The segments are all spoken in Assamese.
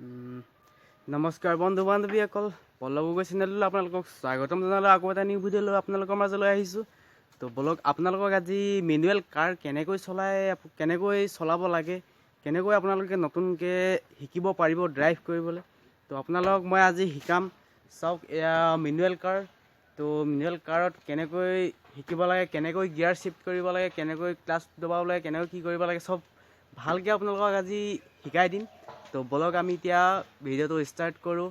নমস্কাৰ বন্ধু বান্ধৱীসকল, পল্লৱ গগৈ চেনেললৈ আপোনালোকক স্বাগতম জনালোঁ। আকৌ এটা নিউ ভিডিঅ' লৈ আপোনালোকৰ মাজলৈ আহিছোঁ। তো বলক আপোনালোকক আজি মেনুৱেল কাৰ কেনেকৈ চলাব লাগে, কেনেকৈ আপোনালোকে নতুনকৈ শিকিব পাৰিব ড্ৰাইভ কৰিবলৈ, তো আপোনালোকক মই আজি শিকাম। চাওক, এয়া মেনুৱেল কাৰ। তো মেনুৱেল কাৰত কেনেকৈ শিকিব লাগে, কেনেকৈ গিয়াৰ শ্বিফ্ট কৰিব লাগে, কেনেকৈ ক্লাছ দবাব লাগে, কেনেকৈ কি কৰিব লাগে, চব ভালকৈ আপোনালোকক আজি শিকাই দিম। তো বলক আমি এতিয়া ভিডিঅ'টো ষ্টাৰ্ট কৰোঁ।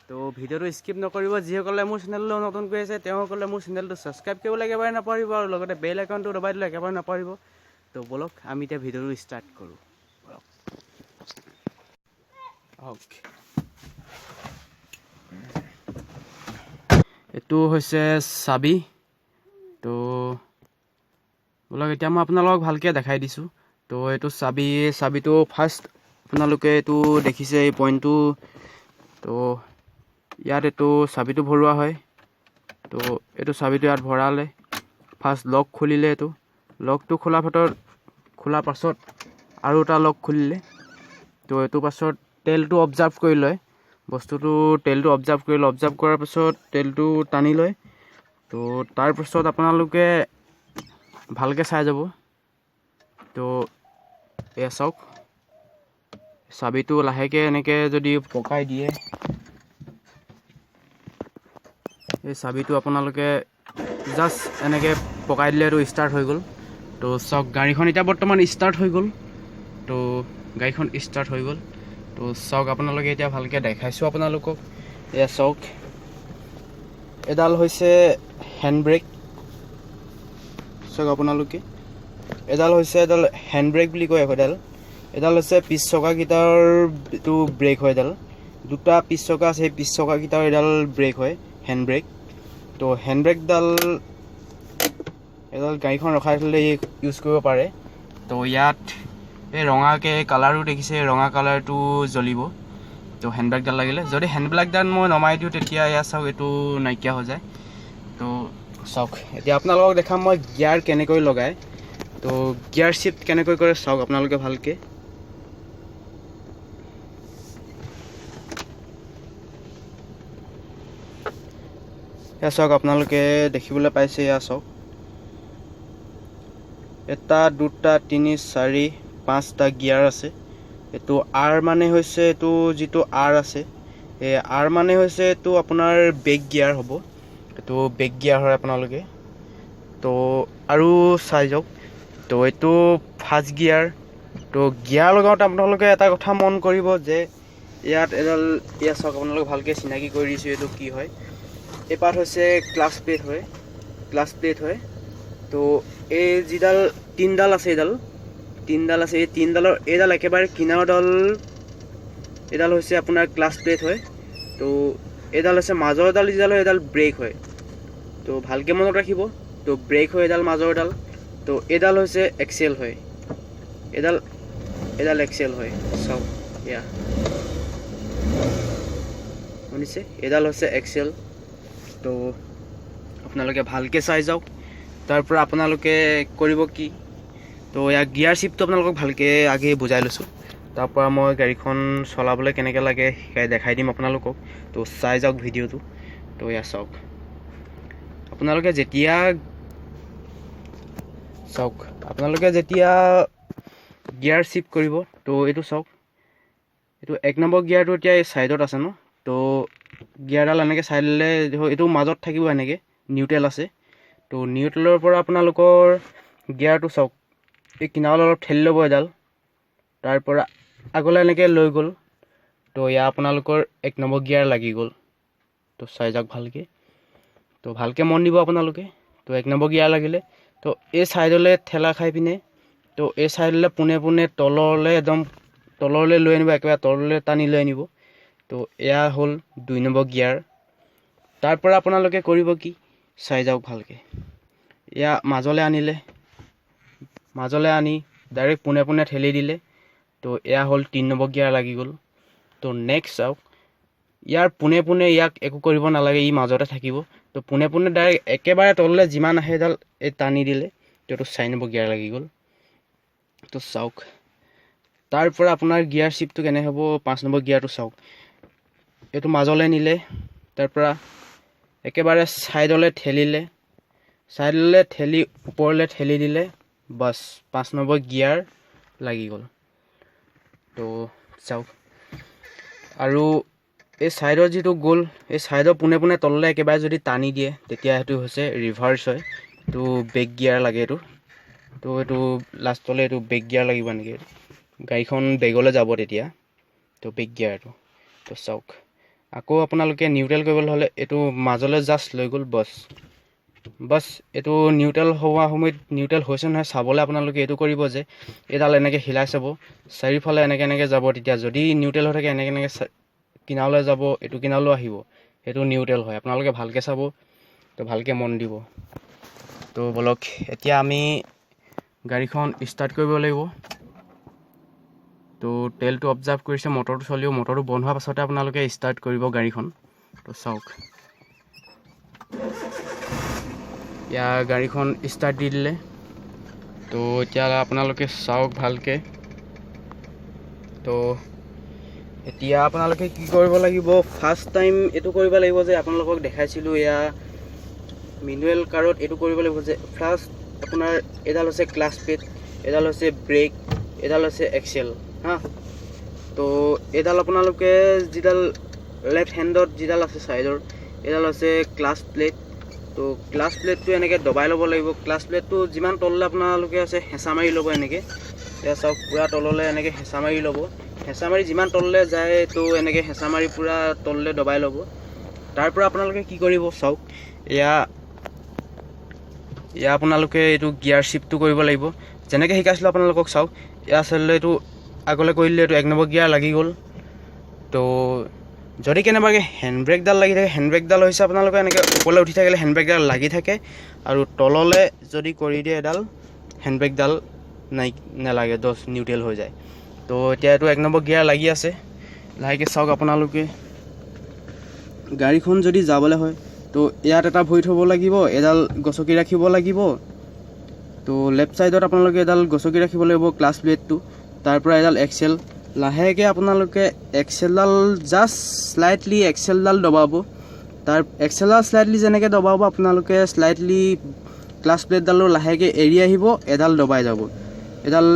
তো ভিডিঅ'টো স্কিপ নকৰিব। যিসকলে মোৰ চেনেললৈ নতুনকৈ আছে তেওঁসকলে মোৰ চেনেলটো ছাবস্ক্ৰাইব কৰিবলৈ একেবাৰে নাপাহৰিব, আৰু লগতে বেল আইকনটো দবাই দিলে একেবাৰে নাপাহৰিব। তো বলক আমি এতিয়া ভিডিঅ'টো ষ্টাৰ্ট কৰোঁ। এইটো হৈছে চাবি। তো বলক এতিয়া মই আপোনালোকক ভালকৈ দেখাই দিছোঁ। তো এইটো চাবিটো ফাৰ্ষ্ট আপোনালোকে এইটো দেখিছে এই পইণ্টটো। তো ইয়াত এইটো চাবিটো ভৰোৱা হয়। তো এইটো চাবিটো ইয়াত ভৰালে, ফাৰ্ষ্ট লক খুলিলে, এইটো লকটো খোলাৰ পাছত আৰু এটা লক খুলিলে। তো এইটো পাছত তেলটো অবজাৰ্ভ কৰি লয়, তেলটো অবজাৰ্ভ কৰাৰ পাছত তেলটো টানি লয়। তো তাৰপাছত আপোনালোকে ভালকৈ চাই যাব। তো এয়া চাওক, চাবিটো লাহেকৈ এনেকৈ যদি পকাই দিয়ে, এই চাবিটো আপোনালোকে জাষ্ট এনেকৈ পকাই দিলে এইটো ষ্টাৰ্ট হৈ গ'ল। তো চাওক, গাড়ীখন এতিয়া বৰ্তমান ষ্টাৰ্ট হৈ গ'ল। তো গাড়ীখন ষ্টাৰ্ট হৈ গ'ল। তো চাওক, আপোনালোকে এতিয়া ভালকৈ দেখাইছোঁ আপোনালোকক। এয়া চাওক, এডাল হৈছে হেণ্ড ব্ৰেক। চাওক আপোনালোকে, এডাল হেণ্ড ব্ৰেক বুলি কয়। এডাল হৈছে পিছ চকাকেইটাৰ এইটো ব্ৰেক হয়। দুটা পিছ চকা আছে, সেই পিছ চকাকেইটাৰ এডাল ব্ৰেক হয়, হেণ্ড ব্ৰেক। তো হেণ্ড ব্ৰেকডাল এডাল গাড়ীখন ৰখাই থ'লে ইউজ কৰিব পাৰে। তো ইয়াত এই ৰঙাকৈ কালাৰো দেখিছে, ৰঙা কালাৰটো জ্বলিব। তো হেণ্ড ব্ৰেকডাল লাগিলে, যদি হেণ্ড ব্ৰেকডাল মই নমাই দিওঁ তেতিয়া এয়া চাওক এইটো নাইকিয়া হৈ যায়। তো চাওক, এতিয়া আপোনালোকক দেখাম মই গিয়াৰ কেনেকৈ লগায়। তো গিয়াৰ শ্বিফ্ট কেনেকৈ কৰে চাওক আপোনালোকে ভালকৈ। এয়া চাওক, আপোনালোকে দেখিবলৈ পাইছে। এয়া চাওক, 1 2 3 4 5টা গিয়াৰ আছে। এইটো আৰ মানে হৈছে, এইটো যিটো আৰ আছে, এই আৰ মানে হৈছে এইটো আপোনাৰ বেক গিয়াৰ হ'ব। এইটো বেক গিয়াৰ হয় আপোনালোকে। তো আৰু চাই যাওক, তো এইটো ফাৰ্ষ্ট গিয়াৰ। তো গিয়াৰ লগাওঁতে আপোনালোকে এটা কথা মন কৰিব যে ইয়াত এয়া চাওক, আপোনালোকে ভালকৈ চিনাকি কৰি দিছোঁ এইটো কি হয়। এই পাৰ্ট হৈছে ক্লাছ প্লেট হয়। তো এই যিডাল তিনিডাল আছে, এই তিনিডালৰ এইডাল একেবাৰে কিনাৰডাল, এইডাল হৈছে আপোনাৰ ক্লাছ প্লেট হয়। তো এইডাল হৈছে মাজৰডাল, যিডাল হয় এইডাল ব্ৰেক হয়। তো ভালকৈ মনত ৰাখিব। তো ব্ৰেক হয় এইডাল মাজৰডাল। তো এইডাল হৈছে এক্সেল হয়, এইডাল এক্সেল হয়। চাওক, এয়া শুনিছে, এইডাল হৈছে এক্সেল। তো আপোনালোকে ভালকৈ চাই যাওক। তাৰপৰা আপোনালোকে কৰিব কি, তো ইয়াৰ গিয়াৰ শ্বিফ্টটো আপোনালোকক ভালকৈ আগে বুজাই লৈছোঁ। তাৰপৰা মই গাড়ীখন চলাবলৈ কেনেকৈ লাগে দেখাই দিম আপোনালোকক। তো চাই যাওক ভিডিঅ'টো। তো এয়া চাওক, আপোনালোকে যেতিয়া গিয়াৰ শ্বিফ্ট কৰিব, তো এইটো চাওক, এইটো 1 নম্বৰ গিয়াৰটো এতিয়া এই ছাইডত আছে ন। তো গিয়াৰডাল এনেকৈ চাই ল'লে এইটো মাজত থাকিব, এনেকৈ নিউট্ৰেল আছে। তো নিউট্ৰেলৰ পৰা আপোনালোকৰ গিয়াৰটো চাওক, এই কিনাৰত অলপ ঠেলি ল'ব এডাল, তাৰপৰা আগলৈ এনেকৈ লৈ গ'ল। তো এয়া আপোনালোকৰ 1 নম্বৰ গিয়াৰ লাগি গ'ল। তো চাই যাওক ভালকৈ। তো ভালকৈ মন দিব আপোনালোকে। তো 1 নম্বৰ গিয়াৰ লাগিলে, তো এই ছাইডলৈ ঠেলা খাই পিনে, তো এই ছাইডলৈ পোনে তললৈ লৈ আনিব, একেবাৰে তললৈ টানি লৈ আনিব। তো এয়া হ'ল 2 নম্বৰ গিয়াৰ। তাৰপৰা আপোনালোকে কৰিব কি চাই যাওক ভালকৈ। এয়া মাজলৈ আনি ডাইৰেক্ট পোনে ঠেলি দিলে। তো এয়া হ'ল 3 নম্বৰ গিয়াৰ লাগি গ'ল। তো নেক্সট চাওক, ইয়াৰ পোনে ইয়াক একো কৰিব নালাগে, ই মাজতে থাকিব। তো পোনে ডাইৰেক্ট একেবাৰে তললৈ যিমান আহে এডাল এই টানি দিলে, তো এইটো 4 নম্বৰ গিয়াৰ লাগি গ'ল। তো চাওক, তাৰ পৰা আপোনাৰ গিয়াৰ শ্বিফ্টটো কেনে হ'ব 5 নম্বৰ গিয়াৰটো চাওক এইটো মাজলৈ নিলে তাৰ পৰা একেবাৰে ছাইডলৈ ঠেলিলে ঠেলি ওপৰলৈ ঠেলি দিলে বাছ 5 নম্বৰ গিয়াৰ লাগি গ'ল তো চাওক আৰু এই ছাইডৰ যিটো গ'ল এই ছাইডৰ পোনে পোনে তললৈ একেবাৰে যদি টানি দিয়ে তেতিয়া সেইটো হৈছে ৰিভাৰ্চ হয় এইটো বেক গিয়াৰ লাগে এইটো তো এইটো লাষ্টলৈ এইটো বেক গিয়াৰ লাগিব নেকি গাড়ীখন বেগলৈ যাব তেতিয়া তো বেক গিয়াৰটো তো চাওক আকৌ আপোনালোকে নিউট্ৰেল কৰিবলৈ হ'লে এইটো মাজলৈ জাষ্ট লৈ গ'ল বাছ এইটো নিউট্ৰেল হোৱা সময়ত নিউট্ৰেল হৈছে নহয় চাবলৈ আপোনালোকে এইটো কৰিব যে এইডাল এনেকৈ হিলাই চাব চাৰিওফালে এনেকৈ যাব তেতিয়া যদি নিউট্ৰেল হৈ থাকে এনেকৈ কিনাৰলৈ যাব এইটো কিনাৰলৈ আহিব সেইটো নিউট্ৰেল হয় আপোনালোকে ভালকৈ চাব তো ভালকৈ মন দিব তো বলক এতিয়া আমি গাড়ীখন ষ্টাৰ্ট কৰিব লাগিব তো তেলটো অবজাৰ্ভ কৰিছে মটৰটো চলিব মটৰটো বন্ধ হোৱাৰ পাছতে আপোনালোকে ষ্টাৰ্ট কৰিব গাড়ীখন তো চাওক এতিয়া গাড়ীখন ষ্টাৰ্ট দি দিলে তো এতিয়া আপোনালোকে চাওক ভালকৈ তো এতিয়া আপোনালোকে কি কৰিব লাগিব ফাৰ্ষ্ট টাইম এইটো কৰিব লাগিব যে আপোনালোকক দেখাইছিলোঁ এয়া মেনুৱেল কাৰত এইটো কৰিব লাগিব যে ফাৰ্ষ্ট আপোনাৰ এডাল হৈছে ক্লাছ প্লেট এডাল হৈছে ব্ৰেক এডাল হৈছে এক্সেল হা তো এডাল আপোনালোকে যিডাল লেফ্ট হেণ্ডত যিডাল আছে ছাইডৰ এডাল হৈছে ক্লাছ প্লেট তো ক্লাছ প্লেটটো এনেকৈ দবাই ল'ব লাগিব ক্লাছ প্লেটটো যিমান তললৈ আপোনালোকে আছে হেঁচা মাৰি ল'ব এনেকৈ এতিয়া চাওক পূৰা তললৈ এনেকৈ হেঁচা মাৰি ল'ব হেঁচা মাৰি যিমান তললৈ যায় তো এনেকৈ হেঁচা মাৰি পূৰা তললৈ দবাই ল'ব তাৰ পৰা আপোনালোকে কি কৰিব চাওক এয়া আপোনালোকে এইটো গিয়াৰ শ্বিফ্টটো কৰিব লাগিব যেনেকৈ শিকাইছিলোঁ আপোনালোকক চাওক এয়া আচলতে এইটো আগলৈ কৰি দিলে এইটো 1 নম্বৰ গিয়াৰ লাগি গ'ল তো যদি কেনেবাকৈ হেণ্ড ব্ৰেকডাল লাগি থাকে হেণ্ড ব্ৰেকডাল হৈছে আপোনালোকে এনেকৈ ওপৰলৈ উঠি থাকিলে হেণ্ড ব্ৰেকডাল লাগি থাকে আৰু তললৈ যদি কৰি দিয়ে এডাল হেণ্ড ব্ৰেকডাল নালাগে নিউট্ৰেল হৈ যায় তো এতিয়া এইটো 1 নম্বৰ গিয়াৰ লাগি আছে লাহেকৈ চাওক আপোনালোকে গাড়ীখন যদি যাবলৈ হয় তো ইয়াত এটা ভৰি থ'ব লাগিব এডাল গছকি ৰাখিব লাগিব তো লেফ্ট ছাইডত আপোনালোকে এডাল গছকি ৰাখিব লাগিব ক্লাছ প্লেটটো তাৰ পৰা এডাল এক্সেল লাহেকৈ আপোনালোকে এক্সেলডাল জাষ্ট শ্লাইটলি এক্সেলডাল দবাব তাৰ এক্সেলডাল শ্লাইটলি যেনেকৈ দবাব আপোনালোকে শ্লাইটলি ক্লাছ প্লেটডালো লাহেকৈ এৰি আহিব এডাল দবাই যাব এডাল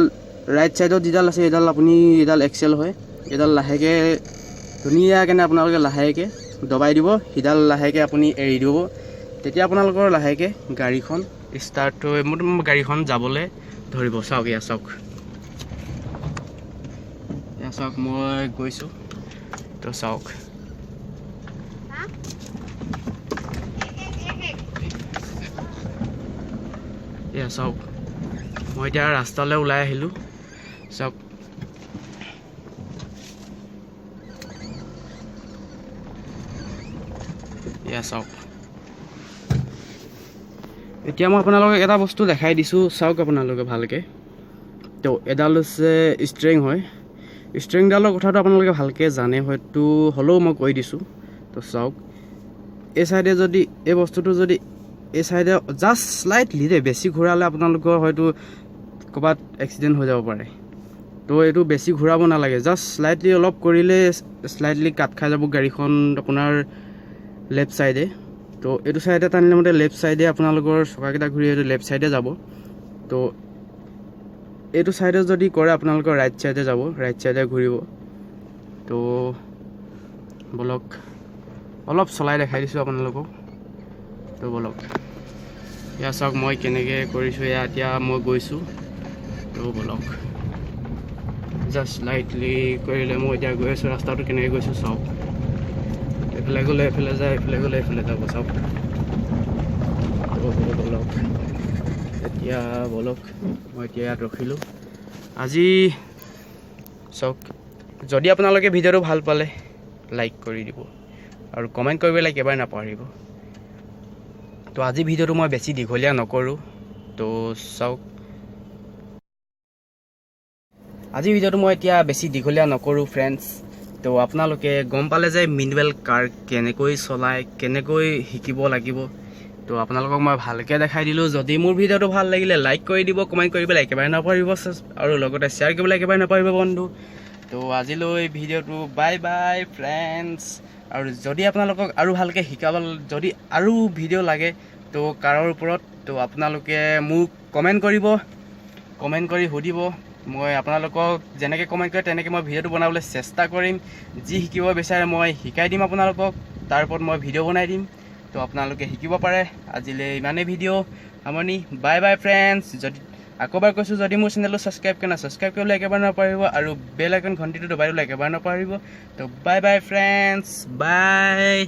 ৰাইট ছাইডত যিডাল আছে এডাল আপুনি এডাল এক্সেল হয় এডাল লাহেকৈ ধুনীয়াকৈ আপোনালোকে লাহেকৈ দবাই দিব সিডাল লাহেকৈ আপুনি এৰি দিব তেতিয়া আপোনালোকৰ লাহেকৈ গাড়ীখন ষ্টাৰ্ট হৈ গাড়ীখন যাবলৈ ধৰিব চাওক এয়া চাওক মই গৈছোঁ তো চাওক এয়া চাওক মই এতিয়া ৰাস্তালৈ ওলাই আহিলোঁ চাওক এয়া চাওক এতিয়া মই আপোনালোকক এটা বস্তু দেখাই দিছোঁ চাওক আপোনালোকে ভালকৈ তো এডাল হৈছে ষ্ট্ৰিং হয় ষ্ট্ৰিংডালৰ কথাটো আপোনালোকে ভালকৈ জানে হয়তো হ'লেও মই কৈ দিছোঁ তো চাওক এই চাইডে যদি এই বস্তুটো যদি এই চাইডে জাষ্ট শ্লাইটলি দেই বেছি ঘূৰালে আপোনালোকৰ হয়তো ক'ৰবাত এক্সিডেণ্ট হৈ যাব পাৰে তো এইটো বেছি ঘূৰাব নালাগে জাষ্ট শ্লাইটলি অলপ কৰিলে শ্লাইটলি কাট খাই যাব গাড়ীখন আপোনাৰ লেফ্ট চাইডে তো এইটো চাইডে টানিলে মতে লেফ্ট চাইডে আপোনালোকৰ চকাকেইটা ঘূৰি এইটো লেফ্ট চাইডে যাব তো এইটো চাইডে যদি কৰে আপোনালোকৰ ৰাইট চাইডে যাব ৰাইট চাইডে ঘূৰিব তো বলক অলপ চলাই দেখাই দিছোঁ আপোনালোকক তো বলক এয়া চাওক মই কেনেকৈ কৰিছোঁ এয়া এতিয়া মই গৈছোঁ তো বলক জাষ্ট লাইটলি কৰিলে মই এতিয়া গৈ আছোঁ ৰাস্তাটো কেনেকৈ গৈছোঁ চাওক এইফালে গ'লে এইফালে যায় এইফালে গ'লে এইফালে যাব চাওক বলক এতিয়া বলক মই এতিয়া ইয়াত ৰখিলোঁ আজি চাওক যদি আপোনালোকে ভিডিঅ'টো ভাল পালে লাইক কৰি দিব আৰু কমেণ্ট কৰিবলৈ একেবাৰে নাপাহৰিব তো আজি ভিডিঅ'টো মই বেছি দীঘলীয়া নকৰোঁ তো চাওক আজি ভিডিঅ'টো মই এতিয়া বেছি দীঘলীয়া নকৰোঁ ফ্ৰেণ্ডছ তো আপোনালোকে গম পালে যে মেনুৱেল কাৰ কেনেকৈ চলায় কেনেকৈ শিকিব লাগিব তো আপোনালোকক মই ভালকৈ দেখাই দিলোঁ। যদি মোৰ ভিডিঅ'টো ভাল লাগিলে লাইক কৰি দিব, কমেণ্ট কৰিবলৈ একেবাৰে নপাহৰিব আৰু লগতে শ্বেয়াৰ কৰিবলৈ একেবাৰে নপাহৰিব বন্ধু। তো আজিলৈ ভিডিঅ'টো বাই বাই ফ্ৰেণ্ডছ। আৰু যদি আপোনালোকক আৰু ভালকৈ শিকাব, যদি আৰু ভিডিঅ' লাগে তো কাৰৰ ওপৰত, তো আপোনালোকে মোক কমেণ্ট কৰিব, কমেণ্ট কৰি সুধিব। মই আপোনালোকক যেনেকৈ কমেণ্ট কৰে তেনেকৈ মই ভিডিঅ'টো বনাবলৈ চেষ্টা কৰিম। যি শিকিব বিচাৰে মই শিকাই দিম আপোনালোকক, তাৰ ওপৰত মই ভিডিঅ' বনাই দিম, তো আপোনালোকে শিকিব পাৰে। আজিলৈ ইমানেই ভিডিঅ' সামৰণি। Bye bye friends. যদি আকৌ এবাৰ কৈছোঁ, যদি মোৰ চেনেলটো ছাবস্ক্ৰাইব কৰে ছাবস্ক্ৰাইব কৰিবলৈ একেবাৰে নপাহৰিব আৰু বেল আইকন ঘণ্টিটো দবাই দিবলৈ একেবাৰে নপাহৰিব। তো বাই বাই ফ্ৰেণ্ডছ, বাই।